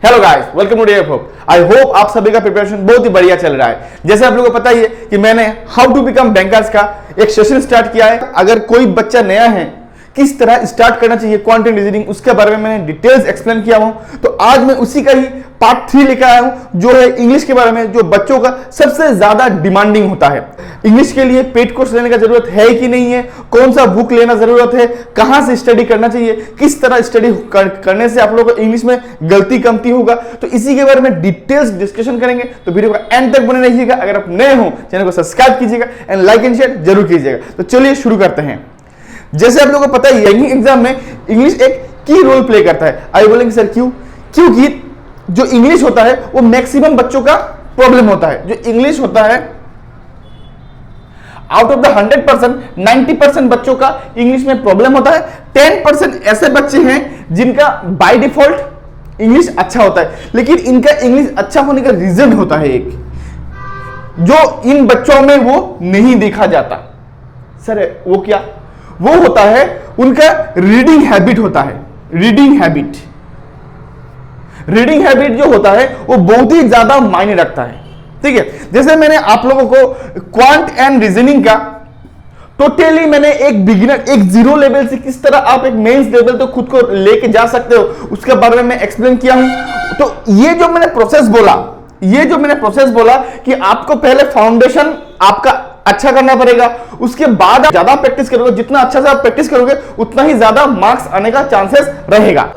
Hello guys, welcome to day hope. I hope आप सभी का प्रिपरेशन बहुत ही बढ़िया चल रहा है। जैसे आप लोगों को पता ही है कि मैंने हाउ टू बिकम बैंकर्स का एक सेशन स्टार्ट किया है। अगर कोई बच्चा नया है, किस तरह स्टार्ट करना चाहिए क्वांटिटेटिव रीजनिंग, उसके बारे में मैंने डिटेल्स एक्सप्लेन किया हूं। तो आज मैं उसी का ही पार्ट 3 लेकर आया हूं, जो है इंग्लिश के बारे में, जो बच्चों का सबसे ज्यादा डिमांडिंग होता है। इंग्लिश के लिए पेड कोर्स लेने का जरूरत है कि नहीं है, कौन सा बुक लेना जरूरत है, कहां से स्टडी करना चाहिए, किस तरह स्टडी करने से आप लोगों को इंग्लिश में गलती कमती होगा, तो इसी के बारे में डिटेल्स डिस्कशन करेंगे। तो वीडियो का एंड तक बने रहिएगा। अगर आप नए हो चैनल को सब्सक्राइब कीजिएगा एंड लाइक एंड शेयर जरूर कीजिएगा। तो चलिए शुरू करते हैं। जैसे आप लोगों को पता ही है, एग्जाम में इंग्लिश एक की रोल प्ले करता है। आई बोलेंगे सर क्यों? क्योंकि जो इंग्लिश होता है वो मैक्सिमम बच्चों का प्रॉब्लम होता है। जो इंग्लिश होता है, आउट ऑफ द 100% 90% बच्चों का इंग्लिश में प्रॉब्लम होता है। 10% ऐसे बच्चे हैं जिनका बाय डिफॉल्ट इंग्लिश अच्छा होता है, लेकिन इनका इंग्लिश अच्छा होने का रीजन होता है एक, जो इन बच्चों में वो नहीं देखा जाता। सर वो क्या? वो होता है उनका रीडिंग हैबिट होता है। रीडिंग हैबिट जो होता है वो बहुत ही ज्यादा मायने रखता है। ठीक है, जैसे मैंने आप लोगों को क्वांट एंड रीजनिंग का टोटली मैंने एक बिगिनर, एक जीरो लेवल से किस तरह आप एक मेंस लेवल तो खुद को लेके जा सकते हो, उसके बारे में मैं एक्सप्लेन किया हूं। तो ये जो मैंने प्रोसेस बोला कि आपको पहले फाउंडेशन आपका अच्छा करना पड़ेगा, उसके बाद आप ज्यादा प्रैक्टिस करोगे। जितना अच्छा से आप प्रैक्टिस करोगे उतना ही ज्यादा मार्क्स आने का चांसेस रहेगा।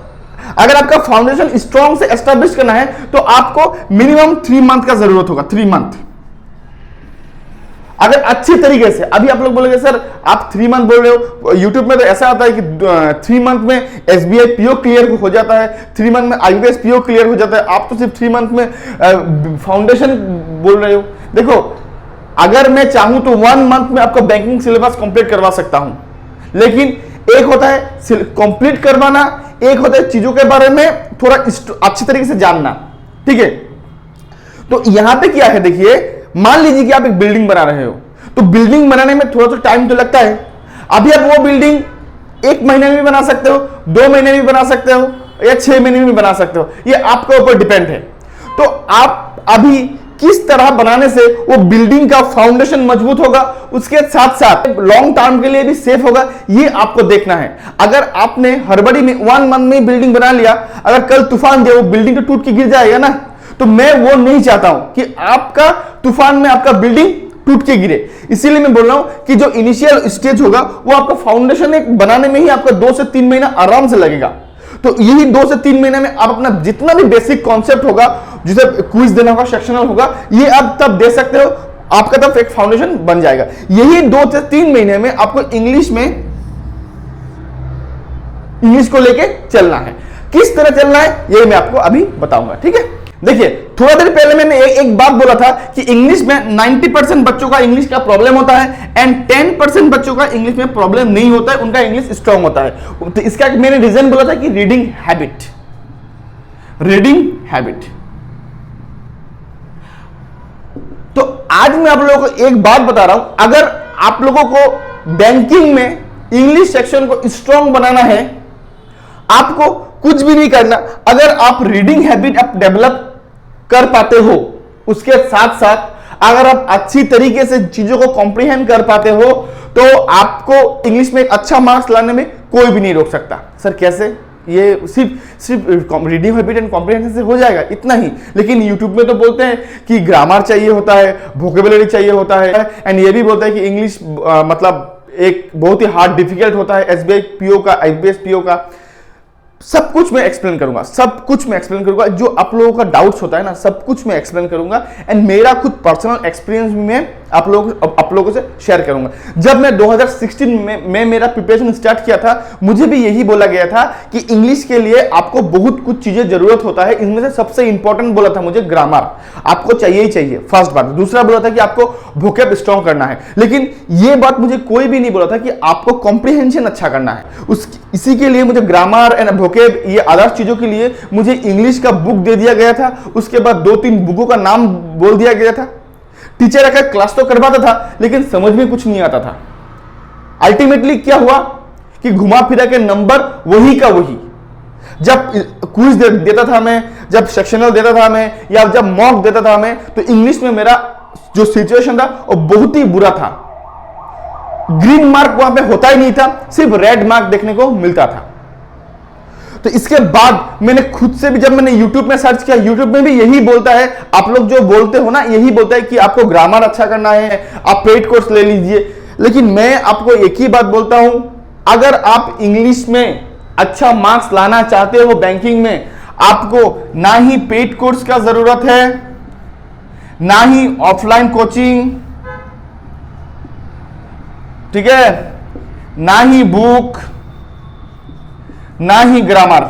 अगर आपका फाउंडेशन स्ट्रॉन्ग से एस्टैब्लिश करना है तो आपको मिनिमम 3 मंथ का जरूरत होगा। 3 मंथ अगर अच्छी तरीके से, अभी आप लोग बोलेंगे सर आप 3 मंथ बोल रहे हो, यूट्यूब में तो ऐसा आता है कि 3 मंथ में एसबीआई पीओ क्लियर हो जाता है, 3 मंथ में आईबीएस पीओ क्लियर हो जाता है। आप तो सिर्फ 3 मंथ में फाउंडेशन बोल रहे हो। देखो, अगर मैं चाहूं तो 1 मंथ में आपका बैंकिंग सिलेबस कंप्लीट करवा सकता हूं, लेकिन एक होता है कंप्लीट करवाना, एक होता है चीजों के बारे में थोड़ा अच्छी तरीके से जानना। ठीक है, तो यहां पे क्या है, देखिए मान लीजिए कि आप एक बिल्डिंग बना रहे हो, तो बिल्डिंग बनाने में थोड़ा सा टाइम तो लगता है। अभी आप वो बिल्डिंग 1 महीने में भी बना सकते हो, 2 महीने में भी बना सकते हो, या 6 महीने में भी बना सकते हो, ये आपके ऊपर डिपेंड है। तो आप अभी किस तरह बनाने से वो बिल्डिंग का फाउंडेशन मजबूत होगा, उसके साथ साथ लॉन्ग टर्म के लिए भी सेफ होगा, ये आपको देखना है। अगर आपने हड़बड़ी में 1 मंथ में बिल्डिंग बना लिया, अगर कल तूफान दे वो बिल्डिंग तो टूट के गिर जाएगा ना। तो मैं वो नहीं चाहता हूं कि आपका तूफान में आपका बिल्डिंग टूट के गिरे। इसीलिए मैं बोल रहा हूं कि जो इनिशियल स्टेज होगा वो आपका फाउंडेशन एक बनाने में ही आपका 2 से 3 महीना आराम से लगेगा। तो यही 2 से 3 महीने में आप अपना जितना भी बेसिक कॉन्सेप्ट होगा, जिसे क्विज देना होगा, सेक्शनल होगा, ये आप तब दे सकते हो, आपका तब एक फाउंडेशन बन जाएगा। यही 2 से 3 महीने में आपको इंग्लिश को लेके चलना है। किस तरह चलना है ये मैं आपको अभी बताऊंगा। ठीक है, देखिए थोड़ा देर पहले मैंने एक बात बोला था कि इंग्लिश में 90% बच्चों का इंग्लिश का प्रॉब्लम होता है एंड 10% बच्चों का इंग्लिश में प्रॉब्लम नहीं होता है, उनका इंग्लिश स्ट्रांग होता है। तो इसका मैंने रीजन बोला था कि रीडिंग हैबिट। तो आज मैं आप लोगों को एक बात बता रहा हूं, अगर आप लोगों को बैंकिंग में इंग्लिश सेक्शन को स्ट्रांग बनाना है, आपको कुछ भी नहीं करना। अगर आप रीडिंग हैबिट आप डेवलप कर पाते हो, उसके साथ साथ अगर आप अच्छी तरीके से चीजों को कॉम्प्रिहेंड कर पाते हो, तो आपको इंग्लिश में अच्छा मार्क्स लाने में कोई भी नहीं रोक सकता। सर कैसे? ये सिर्फ रीडिंग हैबिट एंड कॉम्प्रिहेंशन से हो जाएगा, इतना ही। लेकिन यूट्यूब में तो बोलते हैं कि ग्रामर चाहिए होता है, वोकेबुलरी चाहिए होता है, एंड ये भी बोलता है कि इंग्लिश मतलब एक बहुत ही हार्ड डिफिकल्ट होता है, एसबीआई पीओ का, आईबीएस पीओ का। सब कुछ मैं एक्सप्लेन करूंगा, जो आप लोगों का डाउट्स होता है ना, सब कुछ मैं एक्सप्लेन करूंगा। एंड मेरा खुद पर्सनल एक्सपीरियंस भी मैं आप लोगों से शेयर करूंगा। जब मैं 2016 में मेरा प्रिपरेशन स्टार्ट किया था, मुझे भी यही बोला गया था कि इंग्लिश के लिए आपको बहुत कुछ चीजें जरूरत होता है। इनमें से सबसे इंपॉर्टेंट बोला था मुझे ग्रामर आपको चाहिए ही चाहिए, फर्स्ट बात। दूसरा बोला था कि आपको वोकैब स्ट्रॉन्ग करना है। लेकिन यह बात मुझे कोई भी नहीं बोला था कि आपको कॉम्प्रिहेंशन अच्छा करना है। इसी के लिए मुझे ग्रामर एंड वोकैब, ये अदर चीजों के लिए मुझे इंग्लिश का बुक दे दिया गया था। उसके बाद 2-3 बुकों का नाम बोल दिया गया था। टीचर आकर क्लास तो करवाता था, लेकिन समझ में कुछ नहीं आता था। अल्टीमेटली क्या हुआ कि घुमा फिरा के नंबर वही का वही। जब क्विज देता था मैं, जब सेक्शनल देता था मैं, या जब मॉक देता था मैं, तो इंग्लिश में मेरा जो सिचुएशन था वो बहुत ही बुरा था। ग्रीन मार्क वहां पे होता ही नहीं था, सिर्फ रेड मार्क देखने को मिलता था। तो इसके बाद मैंने खुद से भी, जब मैंने YouTube में सर्च किया, YouTube में भी यही बोलता है, आप लोग जो बोलते हो ना, यही बोलता है कि आपको ग्रामर अच्छा करना है, आप पेड कोर्स ले लीजिए। लेकिन मैं आपको एक ही बात बोलता हूं, अगर आप इंग्लिश में अच्छा मार्क्स लाना चाहते हो बैंकिंग में, आपको ना ही पेड कोर्स का जरूरत है, ना ही ऑफलाइन कोचिंग, ठीक है, ना ही बुक, ना ही ग्रामर,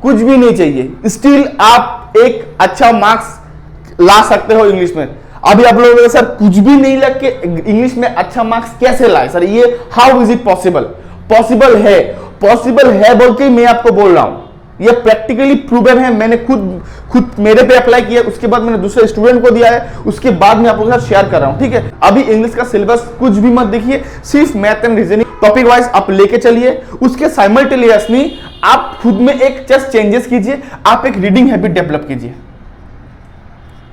कुछ भी नहीं चाहिए। स्टिल आप एक अच्छा मार्क्स ला सकते हो इंग्लिश में। अभी आप लोग सर कुछ भी नहीं लग के इंग्लिश में अच्छा मार्क्स कैसे लाए सर, ये how is it possible? Possible है बोल के मैं आपको बोल रहा हूं, ये प्रैक्टिकली प्रूवन है। मैंने खुद मेरे पे अप्लाई किया, उसके बाद मैंने दूसरे स्टूडेंट को दिया है, उसके बाद मैं आप लोगों के साथ शेयर कर रहा हूं, ठीक है। अभी इंग्लिश का सिलेबस कुछ भी मत देखिए, सिर्फ math and reasoning topic wise आप लेके चलिए। उसके साइमल्टेनियसली आप खुद में एक जस्ट चेंजेस कीजिए, आप एक रीडिंग हैबिट डेवलप कीजिए,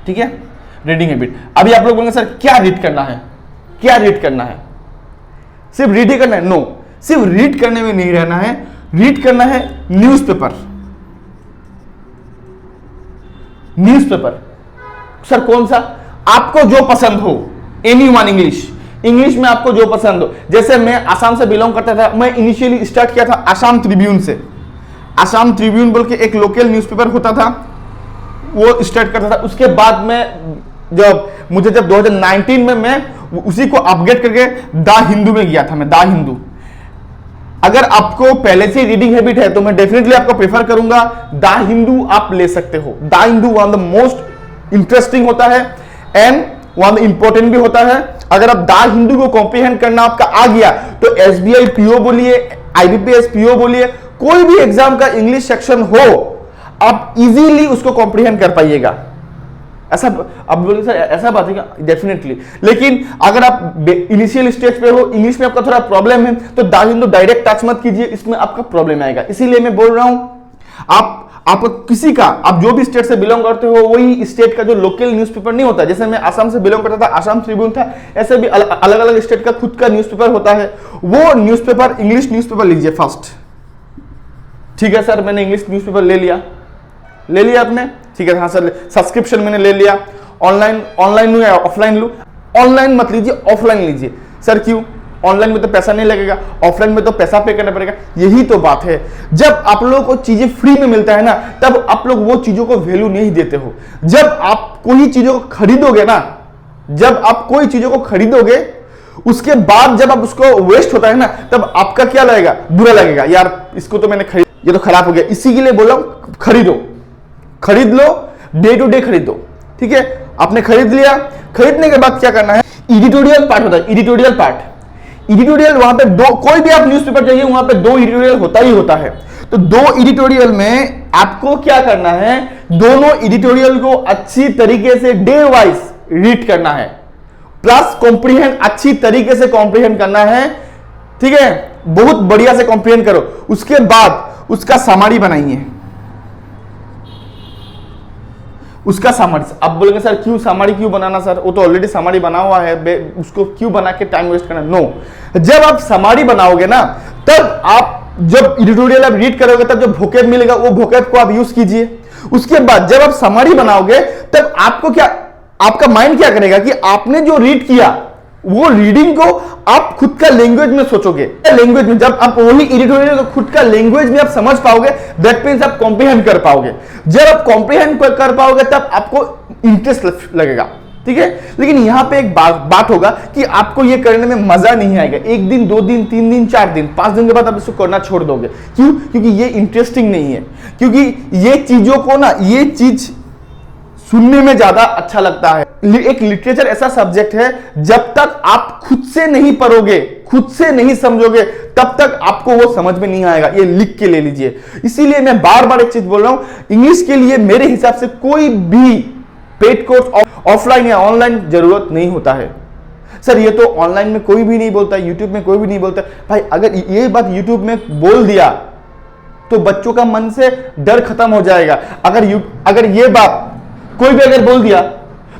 ठीक है। रीडिंग हैबिट, अभी आप लोग बोलेंगे सर क्या रीड करना है, क्या रीड करना है? सिर्फ रीड ही करना है? नो, सिर्फ रीड करने में नहीं रहना है, रीड करना है न्यूज़पेपर। न्यूज़पेपर सर कौन सा? आपको जो पसंद हो, एनीवन इंग्लिश में आपको जो पसंद हो। जैसे मैं आसाम से बिलोंग करता था, मैं इनिशियली स्टार्ट किया था आसाम ट्रिब्यून से। आसाम ट्रिब्यून बोल के एक लोकल न्यूज़पेपर होता था, वो स्टार्ट करता था। उसके बाद में जब 2019 में मैं उसी को अपग्रेड करके द हिंदू में गया था, मैं द हिंदू। अगर आपको पहले से रीडिंग हैबिट है तो मैं डेफिनेटली आपको प्रेफर करूंगा द हिंदू आप ले सकते हो। The Hindu one of the most interesting होता है and one of the important भी होता है। अगर आप द हिंदू को कॉम्प्रिहेंड करना आपका आ गया तो एसबीआई पीओ बोलिए, आईबीपीएस पीओ बोलिए, कोई भी एग्जाम का इंग्लिश सेक्शन हो, आप इजीली उसको कॉम्प्रिहेंड कर पाइएगा। ऐसा अब बोलिए सर ऐसा बात है क्या? डेफिनेटली। लेकिन अगर आप इनिशियल स्टेज पे हो, इंग्लिश में आपका थोड़ा प्रॉब्लम है, तो द हिंदू डायरेक्ट टच मत कीजिए, इसमें आपका प्रॉब्लम आएगा। इसीलिए मैं बोल रहा हूं आप किसी का, आप जो भी स्टेट से बिलोंग करते हो वही स्टेट का जो लोकल न्यूज़पेपर नहीं होता। जैसे मैं आसाम से बिलोंग करता था, आसाम ट्रिब्यून था, ऐसे भी अलग अलग स्टेट का खुद का न्यूज़पेपर होता है। वो न्यूज़पेपर, इंग्लिश न्यूज़पेपर लीजिए फर्स्ट, ठीक है सर। मैंने इंग्लिश न्यूज़पेपर ले लिया आपने, ठीक है। हाँ सर, सब्सक्रिप्शन मैंने ले लिया। ऑनलाइन लूं या ऑफलाइन लूं? ऑनलाइन मत लीजिए, ऑफलाइन लीजिए। सर क्यों? ऑनलाइन में तो पैसा नहीं लगेगा, ऑफलाइन में तो पैसा पे करना पड़ेगा। यही तो बात है, जब आप लोगों को चीजें फ्री में मिलता है ना, तब आप लोग वो चीजों को वैल्यू नहीं देते हो। जब आप कोई चीजों को खरीदोगे ना, जब आप कोई चीजों को खरीदोगे, उसके बाद जब आप उसको वेस्ट होता है ना, तब आपका क्या लगेगा? बुरा लगेगा, यार इसको तो मैंने खरीद, ये तो खराब हो गया। इसी के लिए बोला खरीद लो, डे टू डे खरीदो, ठीक है। आपने खरीद लिया, खरीदने के बाद क्या करना है? एडिटोरियल पार्ट होता है, एडिटोरियल वहां पे कोई भी आप न्यूज़पेपर चाहिए वहां पे 2 एडिटोरियल होता ही होता है। तो 2 एडिटोरियल में आपको क्या करना है? दोनों एडिटोरियल को अच्छी तरीके से डे वाइज रीड करना है, प्लस कॉम्प्रिहेंड, अच्छी तरीके से कॉम्प्रिहेंड करना है, ठीक है। बहुत बढ़िया से कॉम्प्रिहेंड करो, उसके बाद उसका समरी बनाइए। उसका समरी, अब बोलेंगे सर क्यों समरी क्यों बनाना सर? वो तो ऑलरेडी समरी बना हुआ है, उसको क्यों बना के टाइम वेस्ट करना? नो, जब आप समरी बनाओगे ना, तब आप जब एडिटोरियल आप रीड करोगे, तब जब वोकैब मिलेगा वो वोकैब को आप यूज कीजिए। उसके बाद जब आप समरी बनाओगे, तब आपको क्या, आपका माइंड क्या करेगा कि आपने जो रीड किया वो रीडिंग को आप खुद का लैंग्वेज में सोचोगे। लैंग्वेज में जब आप वही एडिटोरियल को खुद का लैंग्वेज में आप समझ पाओगे, दैट मींस आप कॉम्प्रिहेंड कर पाओगे। जब आप कॉम्प्रिहेंड कर पाओगे तब आपको इंटरेस्ट लगेगा, ठीक है। लेकिन यहां पे एक बात होगा कि आपको ये करने में मजा नहीं आएगा। 1 दिन 2 दिन 3 दिन 4 दिन 5 दिन के बाद आप इसको करना छोड़ दोगे। क्यों? क्योंकि ये इंटरेस्टिंग नहीं है, क्योंकि ये चीजों को ना, ये चीज सुनने में ज्यादा अच्छा लगता है। एक लिटरेचर ऐसा सब्जेक्ट है, जब तक आप खुद से नहीं पढ़ोगे, खुद से नहीं समझोगे, तब तक आपको वो समझ में नहीं आएगा। ये लिख के ले लीजिए। इसीलिए मैं बार बार एक चीज बोल रहा हूं, इंग्लिश के लिए मेरे हिसाब से कोई भी पेड कोर्स ऑफलाइन या ऑनलाइन जरूरत नहीं होता है। सर ये तो ऑनलाइन में कोई भी नहीं बोलता, यूट्यूब में कोई भी नहीं बोलता। भाई अगर ये बात यूट्यूब में बोल दिया तो बच्चों का मन से डर खत्म हो जाएगा। अगर ये बात कोई भी अगर बोल दिया,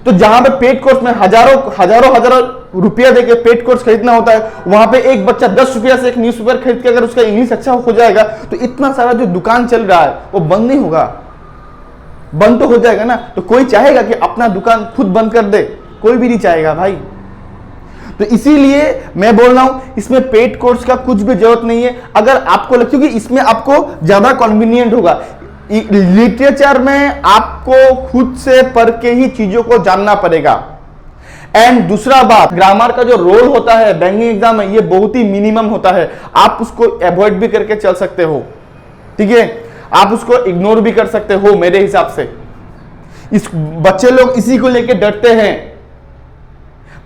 तो जहां पे पेड कोर्स में हजारों रुपया देके पेड कोर्स खरीदना होता है, वहां पे एक बच्चा 10 रुपया से एक न्यूज़पेपर खरीद के अगर उसका इंग्लिश अच्छा हो जाएगा, तो इतना सारा जो दुकान चल रहा है वो बंद नहीं होगा, बंद तो हो जाएगा ना। तो कोई चाहेगा कि अपना दुकान खुद बंद कर दे? कोई भी नहीं चाहेगा भाई। तो इसीलिए मैं बोल रहा हूं, इसमें पेड कोर्स का कुछ भी जरूरत नहीं है। अगर आपको क्योंकि इसमें आपको ज्यादा कन्वीनियंट होगा। लिटरेचर में आपको खुद से पढ़ के ही चीजों को जानना पड़ेगा। एंड दूसरा बात, ग्रामर का जो रोल होता है बैंकिंग एग्जाम में, ये बहुत ही मिनिमम होता है। आप उसको अवॉइड भी करके चल सकते हो, ठीक है, आप उसको इग्नोर भी कर सकते हो मेरे हिसाब से। इस बच्चे लोग इसी को लेके डरते हैं।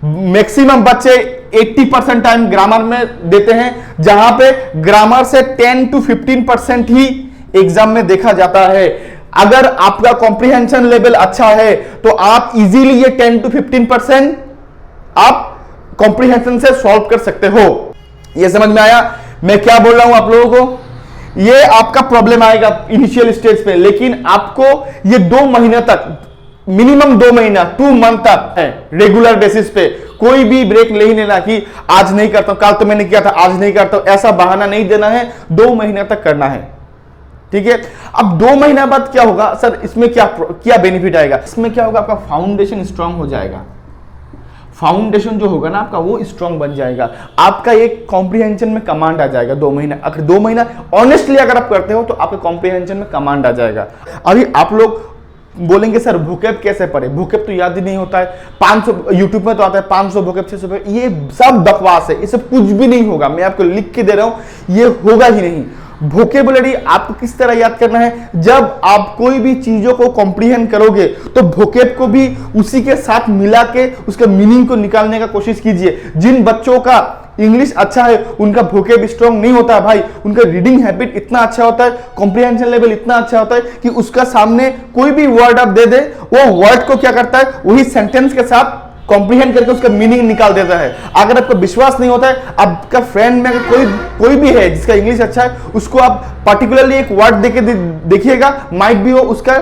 मैक्सिमम बच्चे 80% टाइम ग्रामर में देते हैं, जहां पे ग्रामर से 10 to 15% ही एग्जाम में देखा जाता है। अगर आपका कॉम्प्रिहेंशन लेवल अच्छा है तो आप इजीली ये 10 to 15% आप कॉम्प्रिहेंशन से सॉल्व कर सकते हो। ये समझ में आया मैं क्या बोल रहा हूं आप लोगों को? ये आपका प्रॉब्लम आएगा इनिशियल स्टेज पे, लेकिन आपको ये 2 महीने तक, मिनिमम 2 महीना 2 मंथ तक है, रेगुलर बेसिस पे कोई भी ब्रेक नहीं लेना कि आज नहीं करता हूं, कल तो मैंने किया था आज नहीं करता हूं, ऐसा बहाना नहीं देना है। 2 महीने तक करना है, ठीक है। अब 2 महीना बाद क्या होगा सर, इसमें क्या बेनिफिट आएगा? इसमें क्या होगा, आपका फाउंडेशन स्ट्रांग हो जाएगा। फाउंडेशन जो होगा ना आपका, वो स्ट्रांग बन जाएगा। आपका एक कॉम्प्रिहेंशन में कमांड आ जाएगा 2 महीना। अगर 2 महीना ऑनेस्टली अगर आप करते हो तो आपके कॉम्प्रिहेंशन में कमांड आ जाएगा। अभी आप लोग बोलेंगे सर वोकैब कैसे पढ़े, वोकैब तो याद ही नहीं होता है। 500 यूट्यूब में तो आता है 500 वोकैब 600, ये सब बकवास है, इससे कुछ भी नहीं होगा। मैं आपको लिख के दे रहा हूं, ये होगा ही नहीं। वोकैबुलरी आपको किस तरह याद करना है, जब आप कोई भी चीजों को कॉम्प्रिहेंड करोगे तो वोकैब को भी उसी के साथ मिला के उसका मीनिंग को निकालने का कोशिश कीजिए। जिन बच्चों का इंग्लिश अच्छा है उनका वोकैब स्ट्रांग नहीं होता है भाई, उनका रीडिंग हैबिट इतना अच्छा होता है, कॉम्प्रिहेंशन लेवल इतना अच्छा होता है कि उसका सामने कोई भी वर्ड आप दे दे, वो वर्ड को क्या करता है, वही सेंटेंस के साथ कॉम्प्रिहेंड करके उसका मीनिंग निकाल देता है। अगर आपको विश्वास नहीं होता है, आपका फ्रेंड में अगर कोई भी है जिसका इंग्लिश अच्छा है, उसको आप पर्टिकुलरली एक वर्ड देके देखिएगा, माइट भी वो उसका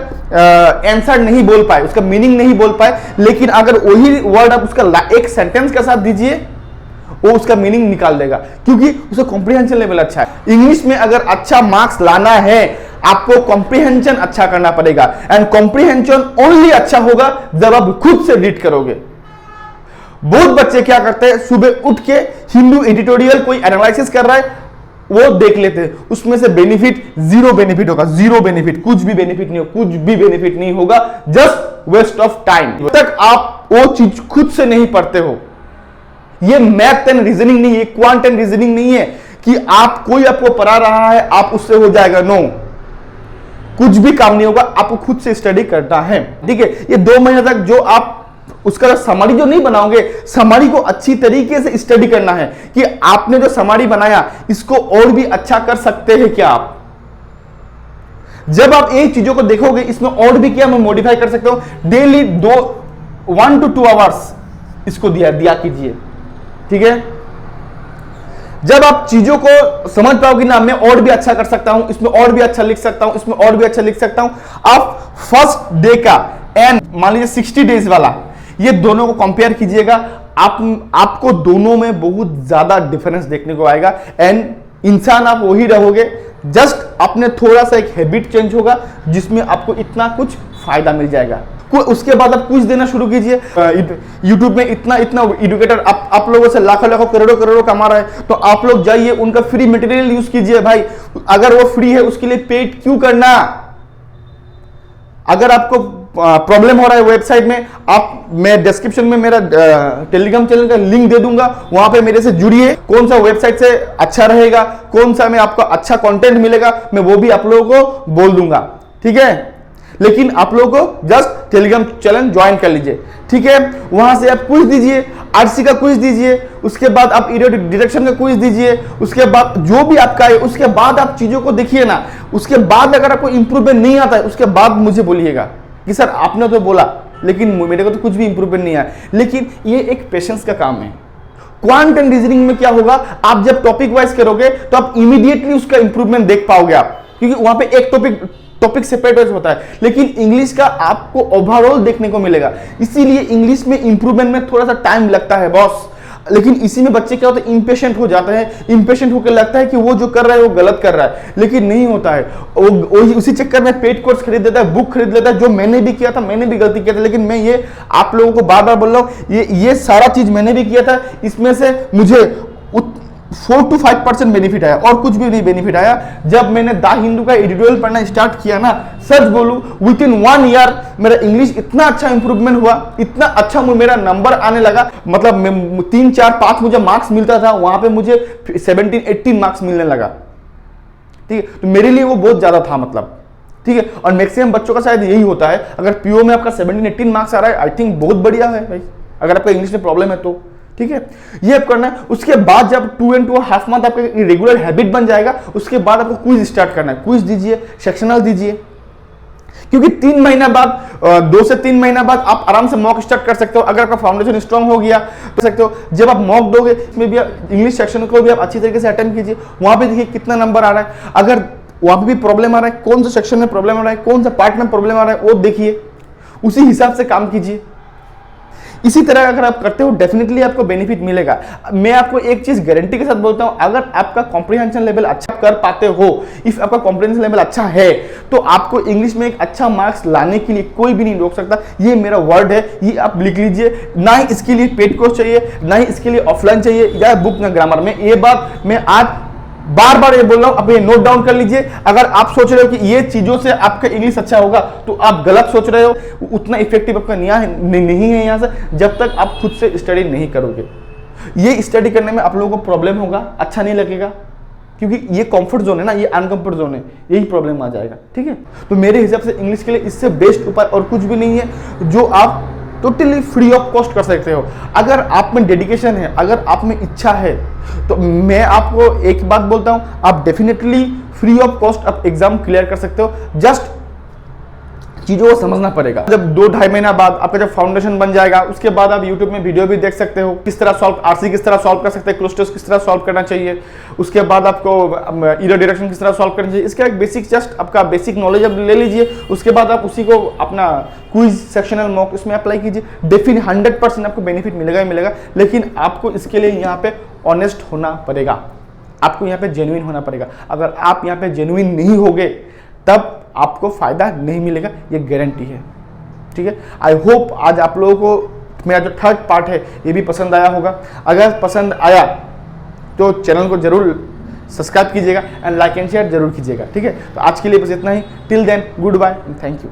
आंसर नहीं बोल पाए, उसका मीनिंग नहीं बोल पाए, लेकिन अगर वही वर्ड आप उसका एक सेंटेंस के साथ दीजिए, वो उसका मीनिंग निकाल देगा, क्योंकि उसका कॉम्प्रिहेंशन लेवल अच्छा है। इंग्लिश में अगर अच्छा मार्क्स लाना है, आपको कॉम्प्रिहेंशन अच्छा करना पड़ेगा। एंड कॉम्प्रिहेंशन ओनली अच्छा होगा जब आप खुद से रीड करोगे। बहुत बच्चे क्या करते हैं, सुबह उठ के हिंदू एडिटोरियल कोई एनालिसिस कर रहा है, वो देख लेते हैं, उसमें से बेनिफिट जीरो बेनिफिट होगा, जीरो बेनिफिट, कुछ भी बेनिफिट नहीं होगा, कुछ भी बेनिफिट नहीं होगा, जस्ट वेस्ट ऑफ टाइम। जब तक आप वो चीज खुद से नहीं पढ़ते हो, ये मैथ एंड रीजनिंग नहीं है, क्वांट एंड रीजनिंग नहीं है कि आप कोई आपको पढ़ा रहा है आप उससे हो जाएगा, नो, कुछ भी काम नहीं होगा, आपको खुद से स्टडी करना है, ठीक है। ये 2 महीने तक जो आप उसका समरी जो नहीं बनाओगे, समरी को अच्छी तरीके से स्टडी करना है कि आपने जो समरी बनाया इसको और भी अच्छा कर सकते हैं क्या आप। जब आप एक चीजों को देखोगे इसमें और भी क्या मैं मॉडिफाई कर सकता हूं, डेली 1 to 2 आवर्स इसको दिया कीजिए, ठीक है। जब आप चीजों को समझ पाओगे ना, मैं और भी अच्छा कर सकता हूं, इसमें और भी अच्छा लिख सकता हूं, इसमें और भी अच्छा लिख सकता हूं, आप फर्स्ट डे का एंड मान लीजिए 60 डेज वाला, ये दोनों को कंपेयर कीजिएगा, आपको दोनों में बहुत ज्यादा डिफरेंस देखने को आएगा। एंड इंसान आप वही रहोगे, जस्ट अपने थोड़ा सा एक हैबिट चेंज होगा जिसमें आपको इतना कुछ फायदा मिल जाएगा। उसके बाद आप कुछ देना शुरू कीजिए। यूट्यूब में इतना एजुकेटर आप लोगों से लाखों करोड़ों कमा रहा है, तो आप लोग जाइए उनका फ्री मटेरियल यूज कीजिए भाई। अगर वो फ्री है उसके लिए पेड क्यों करना। अगर आपको प्रॉब्लम हो रहा है वेबसाइट में, मैं डिस्क्रिप्शन में मेरा टेलीग्राम चैनल का लिंक दे दूंगा, वहां पे मेरे से जुड़िए। कौन सा वेबसाइट से अच्छा रहेगा, कौन सा में आपको अच्छा कंटेंट मिलेगा, मैं वो भी आप लोगों को बोल दूंगा, ठीक है। लेकिन आप लोगों को जस्ट टेलीग्राम चैनल ज्वाइन कर लीजिए, ठीक है। वहां से आप क्विज दीजिए, आरसी का क्विज दीजिए, उसके बाद आप इडियो डिटेक्शन का क्विज दीजिए, उसके बाद जो भी आपका है, उसके बाद आप चीजों को देखिए ना। उसके बाद अगर आपको इंप्रूवमेंट नहीं आता है, उसके बाद मुझे बोलिएगा कि सर आपने तो बोला लेकिन मेरे को तो कुछ भी इंप्रूवमेंट नहीं आया। लेकिन ये एक पेशेंस का काम है। क्वांट एंड रीजनिंग में क्या होगा, आप जब टॉपिक वाइज करोगे तो आप इमीडिएटली उसका इंप्रूवमेंट देख पाओगे आप क्योंकि वहां पे एक टॉपिक सेपरेट होता है, लेकिन इंग्लिश का आपको ओवरऑल देखने को मिलेगा। इसीलिए इंग्लिश में इंप्रूवमेंट में थोड़ा सा टाइम लगता है बॉस। लेकिन इसी में बच्चे क्या होता है, इंपेशेंट हो जाते हैं, इंपेशेंट होकर लगता है कि वो जो कर रहा है वो गलत कर रहा है, लेकिन नहीं होता है। वो उसी चक्कर में पेड कोर्स खरीद देता है, बुक खरीद लेता है, जो मैंने भी किया था, मैंने भी गलती किया था। लेकिन मैं ये आप लोगों को बार बार बोल रहा हूं, ये सारा चीज मैंने भी किया था, इसमें से मुझे 4 to 5% बेनिफिट आया और कुछ भी नहीं बेनिफिट आया। जब मैंने द हिंदू का एडिटोरियल पढ़ना स्टार्ट किया ना, सच बोलूं विद इन 1 ईयर मेरा इंग्लिश इतना अच्छा इंप्रूवमेंट हुआ, इतना अच्छा मेरा नंबर आने लगा। मतलब 3 4 5 मुझे मार्क्स मिलता था, वहां पे मुझे 17 18 मार्क्स मिलने लगा। ठीक है, तो मेरे लिए वो बहुत ज्यादा था, मतलब ठीक है। और मैक्सिमम बच्चों का शायद यही होता है। अगर पीओ में आपका 17 18 मार्क्स आ रहा है, आई थिंक बहुत बढ़िया है भाई, अगर आपका इंग्लिश में प्रॉब्लम है तो। ठीक है, ये आप करना है। उसके बाद जब 2 and 2.5 मंथ आपका रेगुलर हैबिट बन जाएगा, उसके बाद आपको क्विज स्टार्ट करना है। क्विज दीजिए, सेक्शनल दीजिए, क्योंकि 3 महीना बाद 2 से 3 महीना बाद आप आराम से मॉक स्टार्ट कर सकते हो। अगर आपका फाउंडेशन स्ट्रांग हो गया तो सकते हो। जब आप मॉक दोगे, इसमें भी इंग्लिश सेक्शन को भी आप अच्छी तरीके से अटेम्प्ट कीजिए, वहां पे देखिए कितना नंबर आ रहा है। अगर वहां पे भी प्रॉब्लम आ रहा है, कौन सा सेक्शन में प्रॉब्लम आ रहा है, कौन सा पार्ट में प्रॉब्लम आ रहा है, वो देखिए, उसी हिसाब से काम कीजिए। इसी तरह अगर आप करते हो, डेफिनेटली आपको बेनिफिट मिलेगा। मैं आपको एक चीज गारंटी के साथ बोलता हूं, अगर आपका कॉम्प्रिहेंशन लेवल अच्छा कर पाते हो, इफ आपका कॉम्प्रिहेंशन लेवल अच्छा है, तो आपको इंग्लिश में एक अच्छा मार्क्स लाने के लिए कोई भी नहीं रोक सकता। ये मेरा वर्ड है, ये आप लिख लीजिए। ना ही इसके लिए पेड कोर्स चाहिए, ना ही इसके लिए ऑफलाइन चाहिए या बुक ना ग्रामर में। ये बात मैं आज बार बार ये बोल रहा हूं, अब ये नोट डाउन कर लीजिए। अगर आप सोच रहे हो कि ये चीजों से आपका इंग्लिश अच्छा होगा, तो आप गलत सोच रहे हो। उतना इफेक्टिव आपका नहीं है यहां से, जब तक आप खुद से स्टडी नहीं करोगे। ये स्टडी करने में आप लोगों को प्रॉब्लम होगा, अच्छा नहीं लगेगा, क्योंकि ये कंफर्ट जोन है ना, ये अनकंफर्ट जोन है, यही प्रॉब्लम आ जाएगा। ठीक है, तो मेरे हिसाब से इंग्लिश के लिए इससे बेस्ट उपाय और कुछ भी नहीं है, जो आप टोटली फ्री ऑफ कॉस्ट कर सकते हो। अगर आप में डेडिकेशन है, अगर आप में इच्छा है, तो मैं आपको एक बात बोलता हूं, आप डेफिनेटली फ्री ऑफ कॉस्ट आप एग्जाम क्लियर कर सकते हो। जस्ट चीजों को समझना पड़ेगा। जब 2-2.5 महीना बाद आपका जब फाउंडेशन बन जाएगा, उसके बाद आप YouTube में वीडियो भी देख सकते हो, किस तरह सॉल्व, आरसी किस तरह सॉल्व कर सकते हैं, क्लोस्टर्स किस तरह सॉल्व करना चाहिए, उसके बाद आपको एरर डिडक्शन किस तरह सॉल्व करना चाहिए। इसका एक बेसिक, जस्ट आपका बेसिक नॉलेज आप ले लीजिए। उसके बाद आप उसी को अपना क्विज, सेक्शनल, मॉक इसमें अप्लाई कीजिए। डेफिनेटली 100% आपको बेनिफिट मिलेगा ही मिलेगा। लेकिन आपको इसके लिए यहाँ पे ऑनेस्ट होना पड़ेगा, आपको यहाँ पे जेन्युइन होना पड़ेगा। अगर आप यहाँ पे जेन्युइन नहीं होगे, तब आपको फायदा नहीं मिलेगा, ये गारंटी है। ठीक है, आई होप आज आप लोगों को मेरा जो 3rd पार्ट है ये भी पसंद आया होगा। अगर पसंद आया तो चैनल को जरूर सब्सक्राइब कीजिएगा एंड लाइक एंड शेयर जरूर कीजिएगा। ठीक है, तो आज के लिए बस इतना ही। Till then, goodbye, thank you.